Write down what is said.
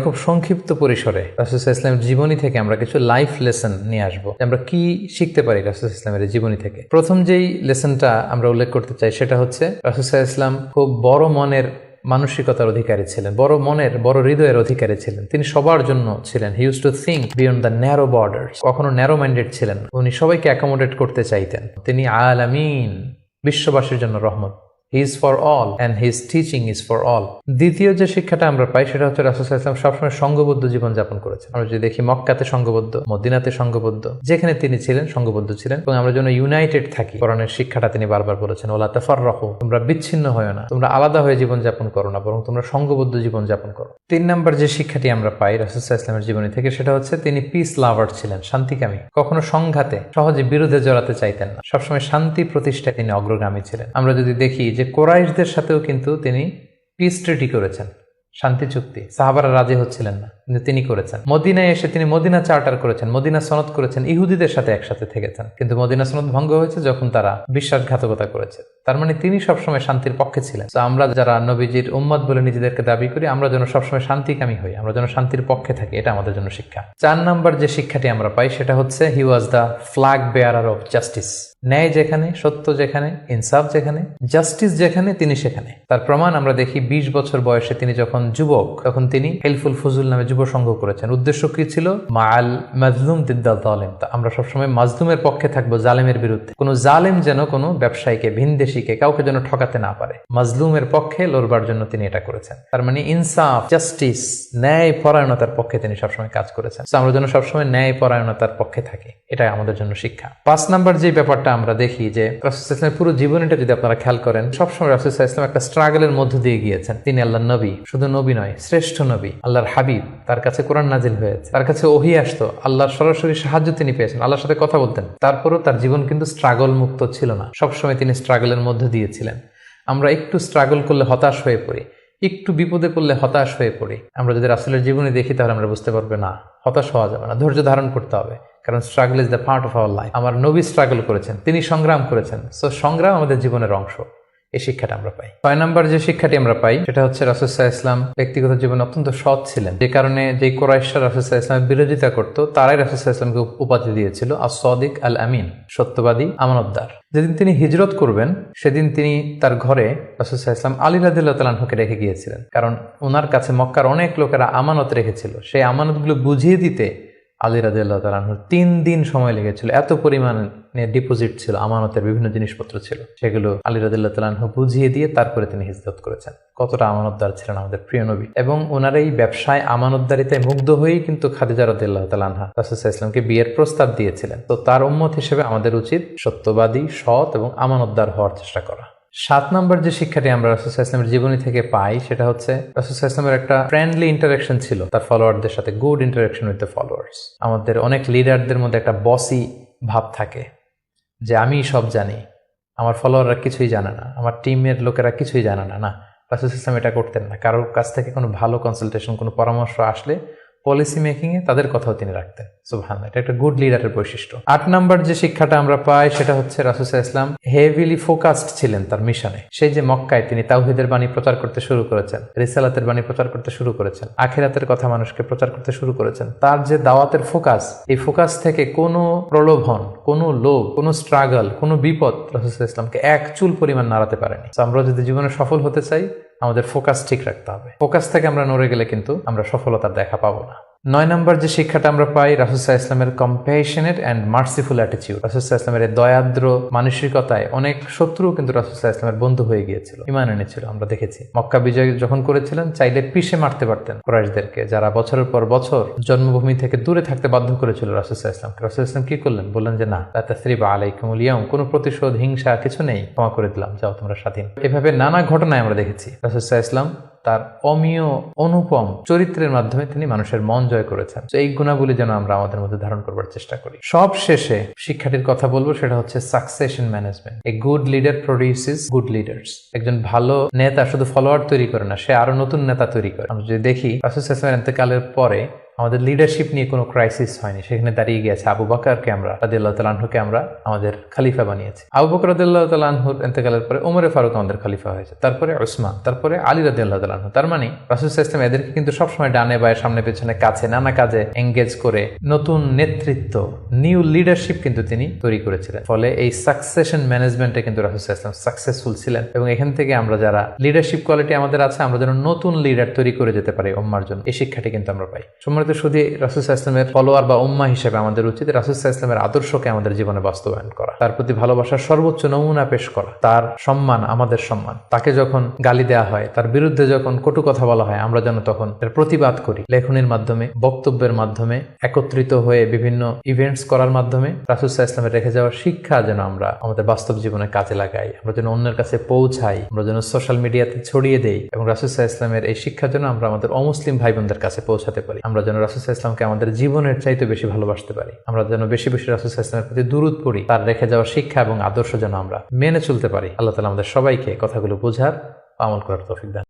খুব সংক্ষিপ্ত পরিসরে রাসূল সাল্লাল্লাহু আলাইহি ওয়াসাল্লামের জীবনী থেকে আমরা কিছু লাইফ লেসন নিয়ে আসবো, আমরা কি শিখতে পারি রাসূল সাল্লাল্লাহু আলাইহি ওয়াসাল্লামের জীবনী থেকে। প্রথম যেই লেসনটা আমরা উল্লেখ করতে চাই সেটা হচ্ছে রাসূল সাল্লাল্লাহু আলাইহি ওয়াসাল্লাম খুব বড় মনের মানসিকতার অধিকারী ছিলেন, বড় মনের বড় হৃদয়ের অধিকারী ছিলেন। তিনি সবার জন্য ছিলেন। He use to think beyond the narrow borders. কখনো ন্যারো মাইন্ডেড ছিলেন, উনি সবাইকে অ্যাকোমোডেট করতে চাইতেন। তিনি আলামিন, বিশ্ববাসীর জন্য রহমত। He is for all and his teaching is for all. দ্বিতীয় যে শিক্ষাটা আমরা পাই সেটা হচ্ছে রাসূল সাল্লাল্লাহু আলাইহি ওয়াসাল্লাম সবসময় সংঘবদ্ধ জীবন যাপন করেছেন। আমরা যদি দেখি মক্কাতে সংঘবদ্ধ, মদিনাতে সংঘবদ্ধ, যেখানে তিনি ছিলেন সংঘবদ্ধ ছিলেন। এবং আমরা যেন ইউনাইটেড থাকি, কোরআনের শিক্ষাটা তিনি বারবার বলেছেন, ওয়ালা তাফাররাকু, তোমরা বিচ্ছিন্ন হয়ো না, তোমরা আলাদা হয়ে জীবন যাপন করো না, বরং তোমরা সংঘবদ্ধ জীবন যাপন করো। 3 নম্বর যে শিক্ষাটি আমরা পাই রাসূল সাল্লাল্লাহু আলাইহি ওয়াসাল্লামের জীবনী থেকে সেটা হচ্ছে তিনি পিস লাভার ছিলেন, শান্তিকামী। কখনো সংঘাতে সহজে বিরোধে জড়াতে চাইতেন না, সবসময় শান্তি প্রতিষ্ঠায় তিনি অগ্রগামী ছিলেন। আমরা যদি দেখি যে কুরাইশদের সাথেও কিন্তু তিনি পিস ট্রিটি করেছেন, শান্তি চুক্তি। সাহাবারা রাজি হচ্ছিলেন না, কিন্তু তিনি করেছেন। মদিনায় এসে তিনি মদিনা চার্টার করেছেন, মদিনা সনদ করেছেন, ইহুদিদের সাথে একসাথে থেকেছেন। কিন্তু মদিনা সনদ ভঙ্গ হয়েছে যখন তারা বিশ্বাসঘাতকতা করেছে। তার মানে তিনি সবসময় শান্তির পক্ষে ছিলেন। তো আমরা যারা নবীজির উম্মত বলে নিজেদেরকে দাবি করি, আমরা যেন সবসময় শান্তিকামী হই, আমরা যেন শান্তির পক্ষে থাকি, এটা আমাদের জন্য শিক্ষা। 4 নম্বর যে শিক্ষাটি আমরা পাই সেটা হচ্ছে he was the flag bearer of justice. ন্যায় যেখানে, সত্য যেখানে, ইনসাফ যেখানে, জাস্টিস যেখানে, তিনি সেখানে। তার প্রমাণ আমরা দেখি 20 বছর বয়সে তিনি যখন যুবক, তখন তিনি হেলফুল ফুজুল নামে যুব সংঘ করেছেন। উদ্দেশ্য কি ছিল? মাআল মাজলুম দিদ্দাল জালিম। আমরা সবসময় মাজলুমের পক্ষে থাকবো, জালেমের বিরুদ্ধে। কোনো জালেম যেন কোনো ব্যবসায়ীকে, ভিনদেশীকে, কাউকে যেন ঠকাতে না পারে, মাজলুমের পক্ষে লড়বার জন্য তিনি এটা করেছেন। তার মানে ইনসাফ, জাস্টিস, ন্যায় পরায়ণতার পক্ষে তিনি সবসময় কাজ করেছেন। আমরা যেন সবসময় ন্যায় পরায়ণতার পক্ষে থাকি, এটাই আমাদের জন্য শিক্ষা। 5 নম্বর যে ব্যাপারটা আমরা দেখি যে রাসূল সাল্লাল্লাহু আলাইহি ওয়াসাল্লামের পুরো জীবনীটা যদি আপনারা খেয়াল করেন, সবসময় রাসূল সাল্লাল্লাহু আলাইহি ওয়াসাল্লাম একটা স্ট্রাগলের মধ্য দিয়ে গিয়েছেন। তিনি আল্লাহর নবী, শুধু নবী নয়, শ্রেষ্ঠ নবী, আল্লাহর হাবিব। তার কাছে কোরআন নাজিল হয়েছে, তার কাছে ওহী আসতো, আল্লাহর সরাসরি সাহায্য তিনি পেয়েছেন, আল্লাহর সাথে কথা বলতেন। তারপরও তার জীবন কিন্তু স্ট্রাগল মুক্ত ছিল না, সবসময় তিনি স্ট্রাগলের মধ্য দিয়েছিলেন। আমরা একটু স্ট্রাগল করলে হতাশ হয়ে পড়ি, একটু বিপদে পড়লে হতাশ হয়ে পড়ি। আমরা যদি রাসূলের জীবনী দেখি তাহলে আমরা বুঝতে পারবো না, হতাশ হওয়া যাবে না, ধৈর্য ধারণ করতে হবে। কারণ struggle is the part of our life. আমার নবী স্ট্রাগল করেছেন, তিনি সংগ্রাম করেছেন। সো সংগ্রাম আমাদের জীবনের অংশ। এই শিক্ষাটা আমরা পাই। 6 নম্বর যে শিক্ষাটি আমরা পাই সেটা হচ্ছে রাসূল সাল্লাল্লাহু আলাইহি ওয়াসাল্লাম ব্যক্তিগত জীবনে অত্যন্ত সৎ ছিলেন। যে কারণে যে কুরাইশরা রাসূল সাল্লাল্লাহু আলাইহি ওয়াসাল্লামের বিরোধিতা করত, তারাই রাসূল সাল্লাল্লাহু আলাইহি ওয়াসাল্লামকে উপাধি দিয়েছিল আস-সাদিক আল আমিন, সত্যবাদী, আমানতদার। যেদিন তিনি হিজরত করবেন সেদিন তিনি তার ঘরে রাসূল সাল্লাল্লাহু আলাইহি ওয়াসাল্লাম আলী রাদিয়াল্লাহু তাআলা আনহুকে রেখে গিয়েছিলেন। কারণ ওনার কাছে মক্কার অনেক লোকেরা আমানত রেখেছিল, সেই আমানতগুলো বুঝিয়ে দিতে আলী রাদিয়াল্লাহু তাআলা আনহুর 3 দিন সময় লেগেছিল। এত পরিমাণে ডিপোজিট ছিল, আমানতের বিভিন্ন জিনিসপত্র ছিল, সেগুলো আলী রাদিয়াল্লাহু তাআলা আনহু বুঝিয়ে দিয়ে তারপরে তিনি হিজরত করেছেন। কতটা আমানতদার ছিলেন আমাদের প্রিয় নবী। এবং ওনার এই ব্যবসায় আমানতদারিতায় মুগ্ধ হয়েই কিন্তু খাদিজা রাদিয়াল্লাহু তাআলা আনহা রাসূল সাল্লাল্লাহু আলাইহি ওয়াসাল্লামকে বিয়ের প্রস্তাব দিয়েছিলেন। তো তার উম্মত হিসেবে আমাদের উচিত সত্যবাদী, সৎ এবং আমানতদার হওয়ার চেষ্টা করা। 7 নম্বর যে শিক্ষাটি আমরা রাসূল সাল্লাল্লাহু আলাইহি ওয়াসাল্লামের জীবনী থেকে পাই সেটা হচ্ছে রাসূল সাল্লাল্লাহু আলাইহি ওয়াসাল্লামের একটা ফ্রেন্ডলি ইন্টারাকশন ছিল তার ফলোয়ারদের সাথে, good interaction with the followers. আমাদের অনেক লিডারদের মধ্যে একটা বসি ভাব থাকে যে আমি সব জানি, আমার ফলোয়াররা কিছুই জানে না, আমার টিমের লোকেরা কিছুই জানে না। না, রাসূল সাল্লাল্লাহু আলাইহি ওয়াসাল্লাম এটা করতেন না। কারোর কাছ থেকে কোনো ভালো কনসালটেশন, কোনো পরামর্শ আসলে পলিসি মেকিং এ তাদের কথাও তিনি রাখতেন। সুবহানাল্লাহ, এটা একটা গুড লিডারের বৈশিষ্ট্য। 8 নম্বর যে শিক্ষাটা আমরা পাই সেটা হচ্ছে রাসূল সাল্লাল্লাহু আলাইহি ওয়াসাল্লাম হেভিলি ফোকাসড ছিলেন তার মিশনে। সেই যে মক্কায় তিনি তাওহীদের বাণী প্রচার করতে শুরু করেছেন, রিসালাতের বাণী প্রচার করতে শুরু করেছেন, আখিরাতের কথা মানুষকে প্রচার করতে শুরু করেছেন। তার যে দাওয়াতের ফোকাস, এই ফোকাস থেকে কোনো প্রলোভন, কোনো লোভ, কোনো স্ট্রাগল, কোনো বিপদ রাসূল সাল্লাল্লাহু আলাইহি ওয়াসাল্লামকে এক চুল পরিমাণ নাড়াতে পারেনি। আমরা যদি জীবনে সফল হতে চাই আমাদের ফোকাস ঠিক রাখতে হবে। ফোকাস থেকে আমরা নড়ে গেলে কিন্তু আমরা সফলতার দেখা পাবো না। 9 নম্বর যে শিক্ষাটা আমরা পাই রাসূল সাল্লাল্লাহু আলাইহি ওয়াসাল্লামের কম্প্যাশনেট এন্ড মার্সিফুল অ্যাটিটিউড। রাসূল সাল্লাল্লাহু আলাইহি ওয়াসাল্লামের দয়াদ্র মানসিকতায় অনেক শত্রু কিন্তু রাসূল সাল্লাল্লাহু আলাইহি ওয়াসাল্লামের বন্ধু হয়ে গিয়েছিল, ঈমান এনেছিল। আমরা দেখেছি মক্কা বিজয় যখন করেছিলেন চাইলে পিষে মারতে পারতেন কুরাইশদেরকে, যারা বছরের পর বছর জন্মভূমি থেকে দূরে থাকতে বাধ্য করেছিল রাসূল সাল্লাল্লাহু আলাইহি ওয়াসাল্লামকে। রাসূল সাল্লাল্লাহু আলাইহি ওয়াসাল্লাম কি করলেন? বললেন যে না, লা তাসরিবা আলাইকুমুল ইয়াউম, কোনো প্রতিশোধ, হিংসা কিছু নেই, ক্ষমা করে দিলাম, যাও তোমরা স্বাধীন। এভাবে নানা ঘটনায় আমরা দেখেছি রাসূল সাল্লাল্লাহু আলাইহি ওয়াসাল্লাম তার অমীয় অনুপম চরিত্রের মাধ্যমে তিনি মানুষের মন জয় করেছেন। এই গুণাবলী যেন আমরা আমাদের মধ্যে ধারণ করবার চেষ্টা করি। সব শেষে শিক্ষাটির কথা বলবো, সেটা হচ্ছে succession management. A good leader produces good leaders. একজন ভালো নেতা শুধু ফলোয়ার তৈরি করে না, সে আরো নতুন নেতা তৈরি করে। আমরা যদি দেখি রাসূল সাল্লাল্লাহু আলাইহি ওয়াসাল্লামের ইন্তেকালের পরে আমাদের লিডারশিপ নিয়ে কোনো ক্রাইসিস হয়নি, সেখানে দাঁড়িয়ে গিয়েছে আবু বকরকে আমরা রাদিয়াল্লাহু তাআলা আনহুকে আমরা আমাদের খলিফা বানিয়েছি। আবু বকর রাদিয়াল্লাহু তাআলা আনহুর ইন্তেকালের পরে ওমরে ফারুক আমাদের খলিফা হয়েছে, তারপরে উসমান, তারপরে আলী রাদিয়াল্লাহু তাআলা আনহু। তার মানে রাসূল সাল্লাল্লাহু আলাইহি ওয়াসাল্লাম এদেরকে কিন্তু সবসময় ডানে বায়ে সামনে পেছনে কাছে নানা কাজে এঙ্গেজ করে নতুন নেতৃত্ব, নিউ লিডারশিপ কিন্তু তিনি তৈরি করেছিলেন। ফলে এই সাকসেশন ম্যানেজমেন্টে কিন্তু রাসূল সাল্লাল্লাহু আলাইহি ওয়াসাল্লাম সাকসেসফুল ছিলেন, এবং এখান থেকে আমরা যারা লিডারশিপ কোয়ালিটি আমাদের আছে, আমরা যেন নতুন লিডার তৈরি করে যেতে পারি উম্মার জন্য, এই শিক্ষাটি কিন্তু আমরা পাই। সম্মানিত শুধু রাসূল সাল্লাল্লাহু আলাইহি ওয়াসাল্লামের ফলোয়ার বা উম্মা হিসেবে আমাদের উচিত রাসূল সাল্লাল্লাহু আলাইহি ওয়াসাল্লামের আদর্শকে আমাদের জীবনে বাস্তবায়ন করা, তার প্রতি ভালোবাসার সর্বোচ্চ নমুনা পেশ করা, তার সম্মান আমাদের সম্মান। তাকে যখন গালি দেওয়া হয়, তার বিরুদ্ধে যখন কটু কথা বলা হয়, আমরা যেন তখন এর প্রতিবাদ করি, লেখনীর মাধ্যমে, বক্তব্যের মাধ্যমে, একত্রিত হয়ে বিভিন্ন ইভেন্টস করার মাধ্যমে। রাসূল সাল্লাল্লাহু আলাইহি ওয়াসাল্লামের রেখে যাওয়া শিক্ষা যেন আমরা আমাদের বাস্তব জীবনে কাজে লাগাই, আমরা যেন অন্যের কাছে পৌঁছাই, আমরা যেন সোশ্যাল মিডিয়াতে ছড়িয়ে দেই, এবং রাসূল সাল্লাল্লাহু আলাইহি ওয়াসাল্লামের এই শিক্ষা যেন আমরা আমাদের অমুসলিম ভাই বোনদের কাছে পৌঁছাতে পারি। আমরা যেন রাসূল সাল্লাল্লাহু আলাইহি ওয়াসাল্লামকে আমাদের জীবনের চাইতে বেশি ভালোবাসতে পারি, আমরা যেন বেশি বেশি রাসূল সাল্লাল্লাহু আলাইহি ওয়াসাল্লামের প্রতি দুরূদ পড়ি, তার রেখে যাওয়া শিক্ষা এবং আদর্শ যেন আমরা মেনে চলতে পারি। আল্লাহ তাআলা আমাদের সবাইকে কথাগুলো বোঝার, আমল করার তৌফিক দান।